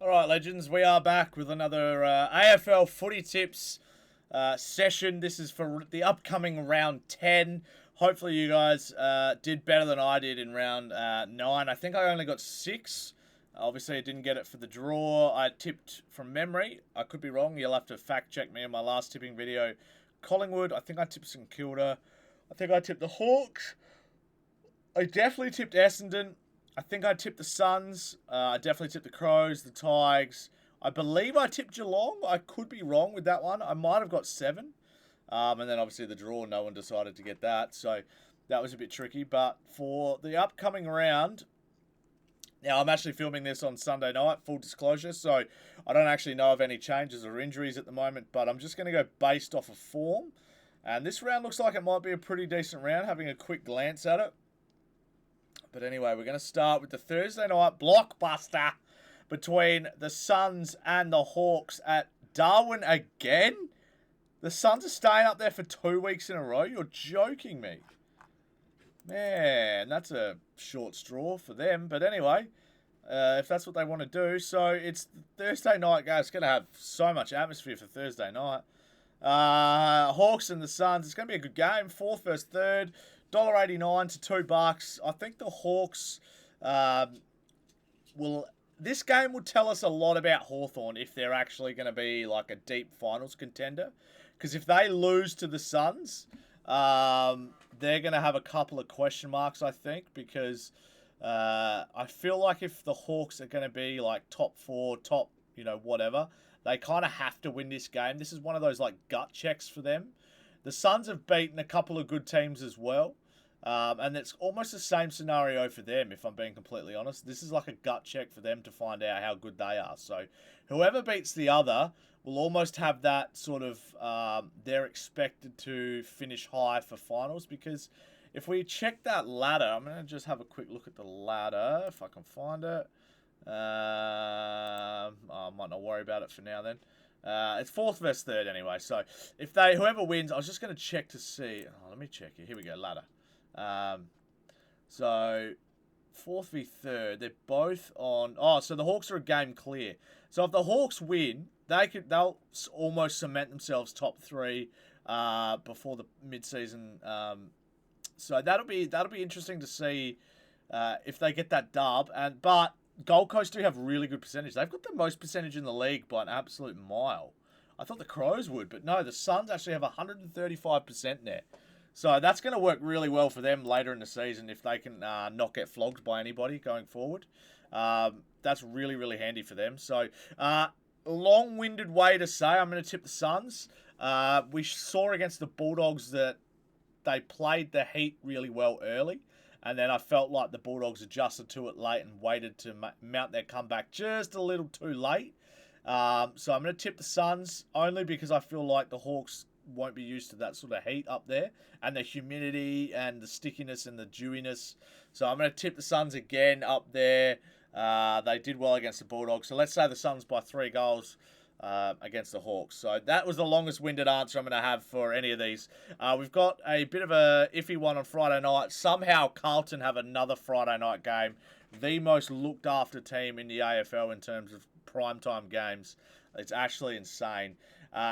Alright, legends, we are back with another AFL footy tips session. This is for the upcoming round 10. Hopefully you guys did better than I did in round 9. I think I only got 6. Obviously, I didn't get it for the draw. I tipped from memory. I could be wrong. You'll have to fact check me in my last tipping video. Collingwood, I think I tipped St Kilda. I think I tipped the Hawks. I definitely tipped Essendon. I think I tipped the Suns. I definitely tipped the Crows, the Tigers. I believe I tipped Geelong. I could be wrong with that one. I might have got 7. And then obviously the draw, no one decided to get that. So that was a bit tricky. But for the upcoming round, now I'm actually filming this on Sunday night, full disclosure. So I don't actually know of any changes or injuries at the moment. But I'm just going to go based off of form. And this round looks like it might be a pretty decent round, having a quick glance at it. But anyway, we're going to start with the Thursday night blockbuster between the Suns and the Hawks at Darwin again. The Suns are staying up there for 2 weeks in a row. You're joking me. Man, that's a short straw for them. But anyway, if that's what they want to do. So it's the Thursday night, guys. It's going to have so much atmosphere for Thursday night. Hawks and the Suns. It's going to be a good game. 4th versus 3rd. $1.89 to $2. I think the Hawks will... This game will tell us a lot about Hawthorn if they're actually going to be like a deep finals contender. Because if they lose to the Suns, they're going to have a couple of question marks, I think. Because I feel like if the Hawks are going to be like top 4, top, whatever, they kind of have to win this game. This is one of those like gut checks for them. The Suns have beaten a couple of good teams as well. And it's almost the same scenario for them, if I'm being completely honest. This is like a gut check for them to find out how good they are. So whoever beats the other will almost have that sort of... they're expected to finish high for finals. Because if we check that ladder... I'm going to just have a quick look at the ladder, if I can find it. I might not worry about it for now then. It's 4th versus 3rd anyway. So if whoever wins, I was just going to check to see. Oh, let me check here. Here we go, ladder. So 4th v 3rd, they're both on. Oh, so the Hawks are a game clear. So if the Hawks win, they'll almost cement themselves top 3 before the mid-season. So that'll be interesting to see if they get that dub. But Gold Coast do have really good percentage. They've got the most percentage in the league by an absolute mile. I thought the Crows would, but no, the Suns actually have 135% net. So that's going to work really well for them later in the season if they can not get flogged by anybody going forward. That's really, really handy for them. So long-winded way to say I'm going to tip the Suns. We saw against the Bulldogs that they played the heat really well early. And then I felt like the Bulldogs adjusted to it late and waited to mount their comeback just a little too late. So I'm going to tip the Suns only because I feel like the Hawks won't be used to that sort of heat up there. And the humidity and the stickiness and the dewiness. So I'm going to tip the Suns again up there. They did well against the Bulldogs. So let's say the Suns by 3 goals. Against the Hawks. So that was the longest winded answer I'm going to have for any of these. We've got a bit of a iffy one on Friday night. Somehow Carlton have another Friday night game. The most looked after team in the AFL in terms of primetime games. It's actually insane.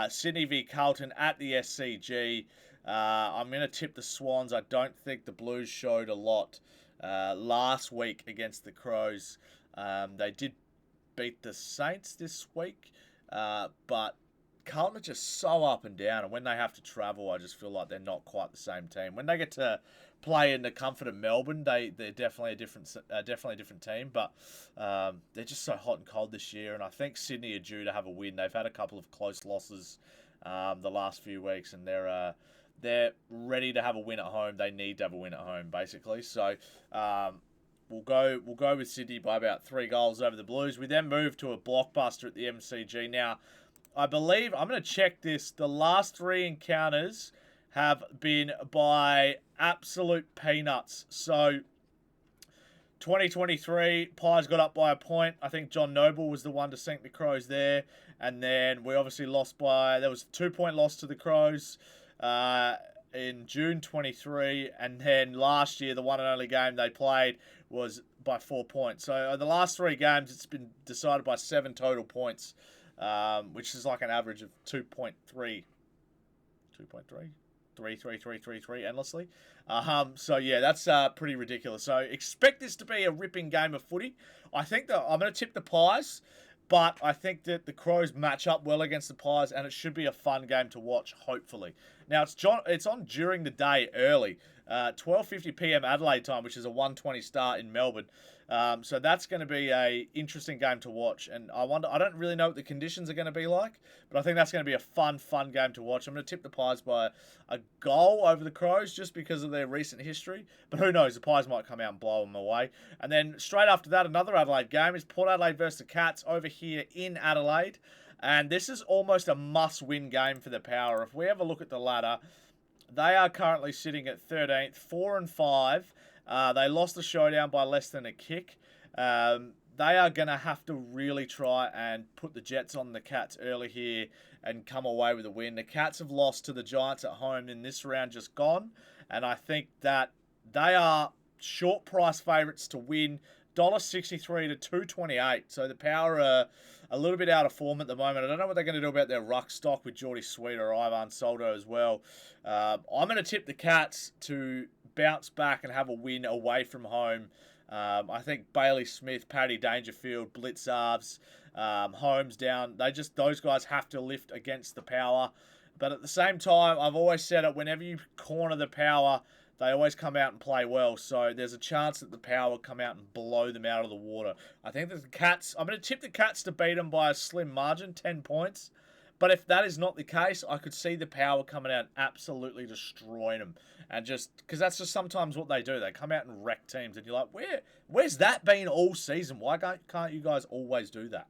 Sydney v Carlton at the SCG. I'm going to tip the Swans. I don't think the Blues showed a lot last week against the Crows. They did beat the Saints this week. But Carlton are just so up and down, and when they have to travel, I just feel like they're not quite the same team. When they get to play in the comfort of Melbourne, they're definitely a different team. But they're just so hot and cold this year, and I think Sydney are due to have a win. They've had a couple of close losses the last few weeks, and they're ready to have a win at home. They need to have a win at home, basically. So. We'll go with Sydney by about 3 goals over the Blues. We then move to a blockbuster at the MCG. Now, I believe, I'm going to check this, the last 3 encounters have been by absolute peanuts. So, 2023, Pies got up by a point. I think John Noble was the one to sink the Crows there. And then we obviously lost there was a 2-point loss to the Crows. In June 23, and then last year, the one and only game they played was by 4 points. So the last 3 games, it's been decided by 7 total points, which is like an average of 2.3. 2.3? 3 endlessly. So yeah, that's pretty ridiculous. So expect this to be a ripping game of footy. I think that I'm going to tip the Pies, but I think that the Crows match up well against the Pies, and it should be a fun game to watch, hopefully. Now, it's on during the day early, 12:50 p.m. Adelaide time, which is a 1:20 start in Melbourne. So that's going to be a interesting game to watch, and I don't really know what the conditions are going to be like, but I think that's going to be a fun game to watch. I'm going to tip the Pies by a goal over the Crows just because of their recent history, but who knows, the Pies might come out and blow them away. And then straight after that, another Adelaide game is Port Adelaide versus the Cats over here in Adelaide, and this is almost a must-win game for the Power. If we have a look at the ladder, they are currently sitting at 13th, 4 and 5. They lost the showdown by less than a kick. They are going to have to really try and put the Jets on the Cats early here and come away with a win. The Cats have lost to the Giants at home in this round just gone, and I think that they are short price favourites to win, $1.63 to $2.28. So the Power are a little bit out of form at the moment. I don't know what they're going to do about their ruck stock with Geordie Sweet or Ivan Soldo as well. I'm going to tip the Cats to bounce back and have a win away from home. I think Bailey Smith, Paddy Dangerfield, Blitzarves, Holmes down. Those guys have to lift against the Power. But at the same time, I've always said it, whenever you corner the Power, they always come out and play well. So there's a chance that the Power will come out and blow them out of the water. I think that the Cats, I'm going to tip the Cats to beat them by a slim margin, 10 points. But if that is not the case, I could see the Power coming out and absolutely destroying them. And just, because that's just sometimes what they do. They come out and wreck teams. And you're like, where's that been all season? Why can't you guys always do that?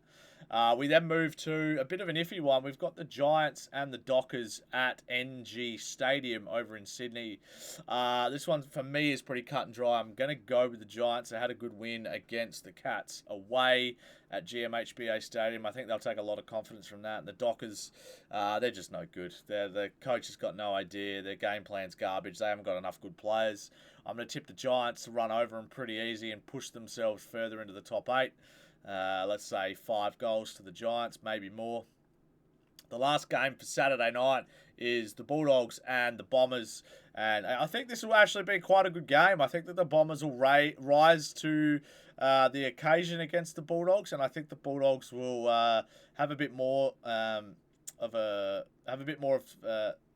We then move to a bit of an iffy one. We've got the Giants and the Dockers at NG Stadium over in Sydney. This one, for me, is pretty cut and dry. I'm going to go with the Giants. They had a good win against the Cats away at GMHBA Stadium. I think they'll take a lot of confidence from that. And the Dockers, they're just no good. The coach has got no idea. Their game plan's garbage. They haven't got enough good players. I'm going to tip the Giants to run over them pretty easy and push themselves further into the top 8. Let's say 5 goals to the Giants, maybe more. The last game for Saturday night is the Bulldogs and the Bombers. And I think this will actually be quite a good game. I think that the Bombers will rise to the occasion against the Bulldogs. And I think the Bulldogs will have a bit more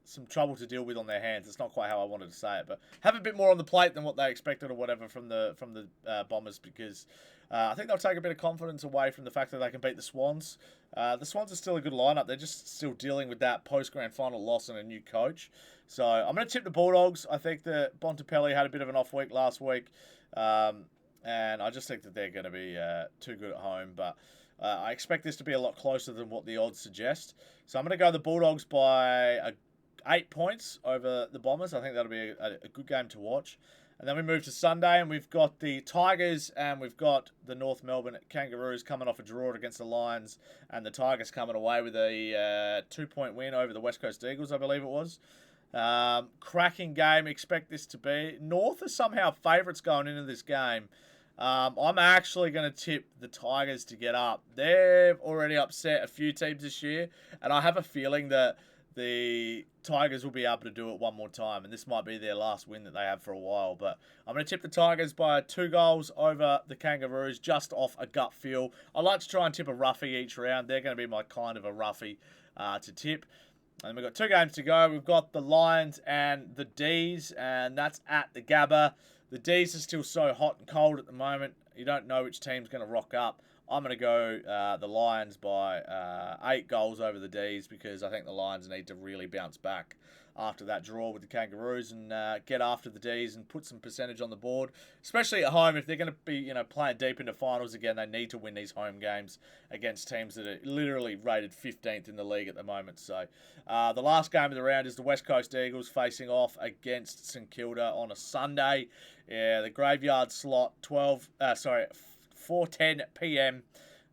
some trouble to deal with on their hands. It's not quite how I wanted to say it, but have a bit more on the plate than what they expected or whatever from the Bombers, because I think they'll take a bit of confidence away from the fact that they can beat the Swans. The Swans are still a good lineup. They're just still dealing with that post-grand final loss and a new coach. So I'm going to tip the Bulldogs. I think that Bontempelli had a bit of an off week last week, and I just think that they're going to be too good at home. But I expect this to be a lot closer than what the odds suggest. So I'm going to go the Bulldogs by 8 points over the Bombers. I think that'll be a good game to watch. And then we move to Sunday, and we've got the Tigers and we've got the North Melbourne Kangaroos coming off a draw against the Lions, and the Tigers coming away with a 2-point win over the West Coast Eagles, I believe it was. Cracking game, expect this to be. North are somehow favourites going into this game. I'm actually going to tip the Tigers to get up. They've already upset a few teams this year, and I have a feeling that the Tigers will be able to do it one more time, and this might be their last win that they have for a while. But I'm going to tip the Tigers by 2 goals over the Kangaroos, just off a gut feel. I like to try and tip a roughie each round. They're going to be my kind of a roughie to tip. And we've got 2 games to go. We've got the Lions and the D's, and that's at the Gabba. The D's are still so hot and cold at the moment. You don't know which team's going to rock up. I'm going to go the Lions by 8 goals over the D's, because I think the Lions need to really bounce back after that draw with the Kangaroos and get after the D's and put some percentage on the board, especially at home. If they're going to be playing deep into finals again, they need to win these home games against teams that are literally rated 15th in the league at the moment. So the last game of the round is the West Coast Eagles facing off against St Kilda on a Sunday. Yeah, the graveyard slot, 4:10 p.m.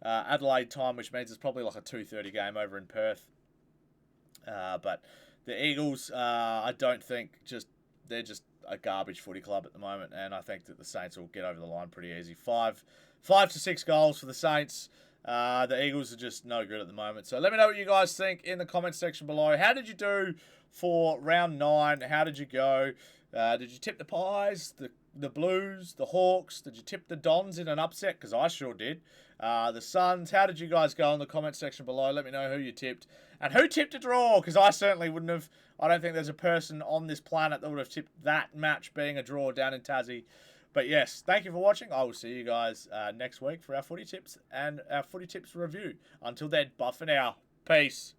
Adelaide time, which means it's probably like a 2:30 game over in Perth. But the Eagles, I don't think they're just a garbage footy club at the moment, and I think that the Saints will get over the line pretty easy. 5 to 6 goals for the Saints. The Eagles are just no good at the moment. So let me know what you guys think in the comment section below. How did you do for round 9? How did you go? Did you tip the Pies, the Blues, the Hawks? Did you tip the Dons in an upset? Because I sure did. The Suns. How did you guys go in the comment section below? Let me know who you tipped. And who tipped a draw? Because I certainly wouldn't have. I don't think there's a person on this planet that would have tipped that match being a draw down in Tassie. But yes, thank you for watching. I will see you guys next week for our footy tips and our footy tips review. Until then, buff for now. Peace.